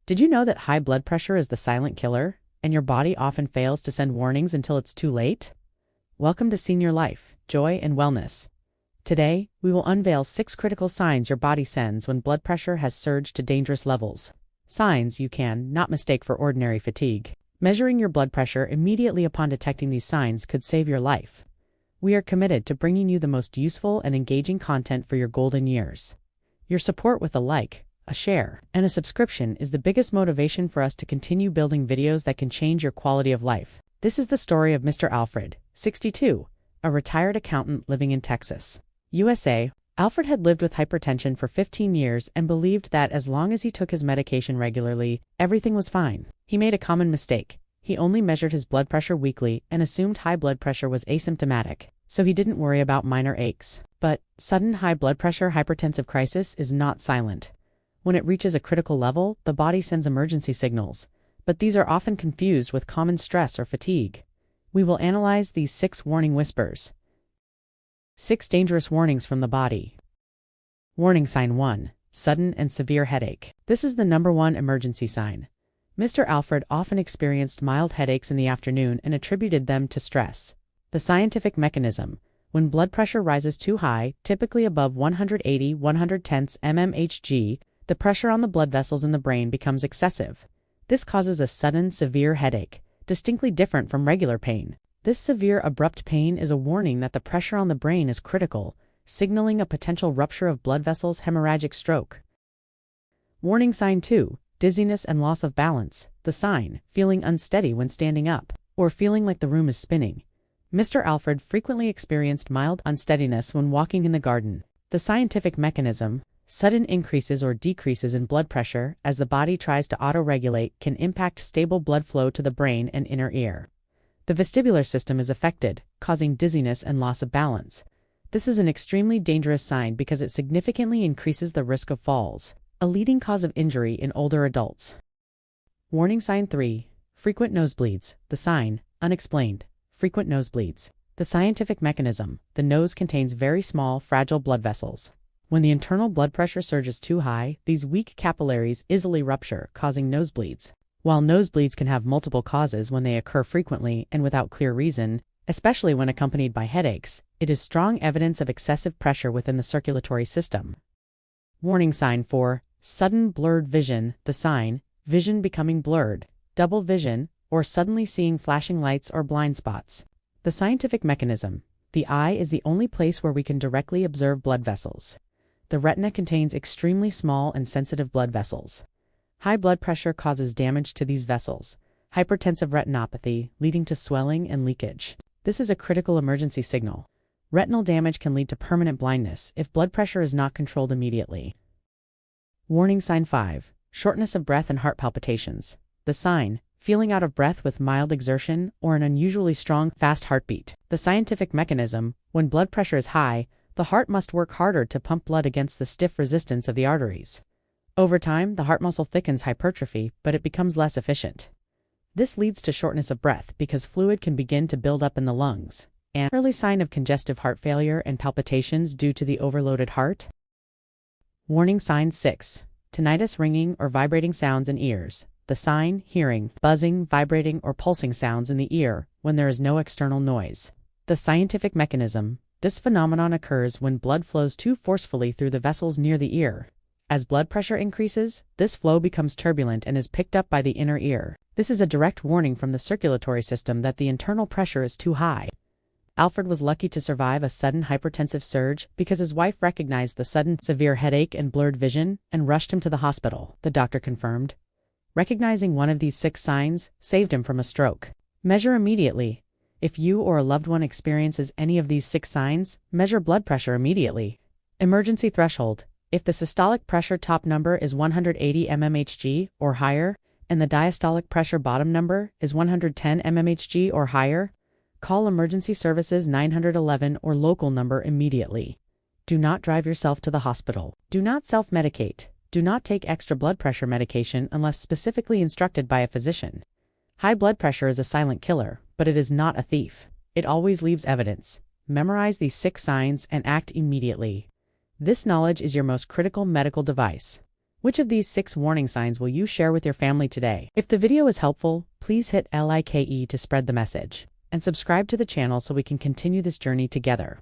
Did you know that high blood pressure is the silent killer, and your body often fails to send warnings until it's too late? Welcome to Senior Life, Joy and Wellness. Today, we will unveil 6 critical signs your body sends when blood pressure has surged to dangerous levels. Signs you can not mistake for ordinary fatigue. Measuring your blood pressure immediately upon detecting these signs could save your life. We are committed to bringing you the most useful and engaging content for your golden years. Your support with a like, a share, and a subscription is the biggest motivation for us to continue building videos that can change your quality of life. This is the story of Mr. Alfred, 62, a retired accountant living in Texas, USA. Alfred had lived with hypertension for 15 years and believed that as long as he took his medication regularly, everything was fine. He made a common mistake. He only measured his blood pressure weekly and assumed high blood pressure was asymptomatic, so he didn't worry about minor aches. But sudden high blood pressure hypertensive crisis is not silent. When it reaches a critical level, the body sends emergency signals, but these are often confused with common stress or fatigue. We will analyze these 6 warning whispers. 6 dangerous warnings from the body. Warning sign 1. Sudden and severe headache. This is the #1 emergency sign. Mr. Alfred often experienced mild headaches in the afternoon and attributed them to stress. The scientific mechanism. When blood pressure rises too high, typically above 180/110 mmHg, the pressure on the blood vessels in the brain becomes excessive. This causes a sudden, severe headache, distinctly different from regular pain. This severe, abrupt pain is a warning that the pressure on the brain is critical, signaling a potential rupture of blood vessels, hemorrhagic stroke. Warning sign 2. Dizziness and loss of balance. The sign, feeling unsteady when standing up, or feeling like the room is spinning. Mr. Alfred frequently experienced mild unsteadiness when walking in the garden. The scientific mechanism. Sudden increases or decreases in blood pressure as the body tries to auto-regulate can impact stable blood flow to the brain and inner ear. The vestibular system is affected, causing dizziness and loss of balance. This is an extremely dangerous sign because it significantly increases the risk of falls, a leading cause of injury in older adults. Warning sign 3. Frequent nosebleeds. The sign, unexplained. Frequent nosebleeds. The scientific mechanism. The nose contains very small, fragile blood vessels. When the internal blood pressure surges too high, these weak capillaries easily rupture, causing nosebleeds. While nosebleeds can have multiple causes when they occur frequently and without clear reason, especially when accompanied by headaches, it is strong evidence of excessive pressure within the circulatory system. Warning sign 4. Sudden blurred vision. The sign, vision becoming blurred, double vision, or suddenly seeing flashing lights or blind spots. The scientific mechanism. The eye is the only place where we can directly observe blood vessels. The retina contains extremely small and sensitive blood vessels. High blood pressure causes damage to these vessels, hypertensive retinopathy, leading to swelling and leakage. This is a critical emergency signal. Retinal damage can lead to permanent blindness if blood pressure is not controlled immediately. Warning sign 5. Shortness of breath and heart palpitations. The sign, feeling out of breath with mild exertion or an unusually strong, fast heartbeat. The scientific mechanism. When blood pressure is high, the heart must work harder to pump blood against the stiff resistance of the arteries. Over time, the heart muscle thickens hypertrophy, but it becomes less efficient. This leads to shortness of breath because fluid can begin to build up in the lungs, an early sign of congestive heart failure and palpitations due to the overloaded heart. Warning sign 6. Tinnitus, ringing or vibrating sounds in ears. The sign, hearing, buzzing, vibrating, or pulsing sounds in the ear when there is no external noise. The scientific mechanism. This phenomenon occurs when blood flows too forcefully through the vessels near the ear. As blood pressure increases, this flow becomes turbulent and is picked up by the inner ear. This is a direct warning from the circulatory system that the internal pressure is too high. Alfred was lucky to survive a sudden hypertensive surge because his wife recognized the sudden, severe headache and blurred vision and rushed him to the hospital, the doctor confirmed. Recognizing one of these 6 signs saved him from a stroke. Measure immediately. If you or a loved one experiences any of these 6 signs, measure blood pressure immediately. Emergency threshold. If the systolic pressure top number is 180 mmHg or higher, and the diastolic pressure bottom number is 110 mmHg or higher, call emergency services 911 or local number immediately. Do not drive yourself to the hospital. Do not self-medicate. Do not take extra blood pressure medication unless specifically instructed by a physician. High blood pressure is a silent killer, but it is not a thief. It always leaves evidence. Memorize these 6 signs and act immediately. This knowledge is your most critical medical device. Which of these 6 warning signs will you share with your family today? If the video is helpful, please hit like to spread the message, and subscribe to the channel so we can continue this journey together.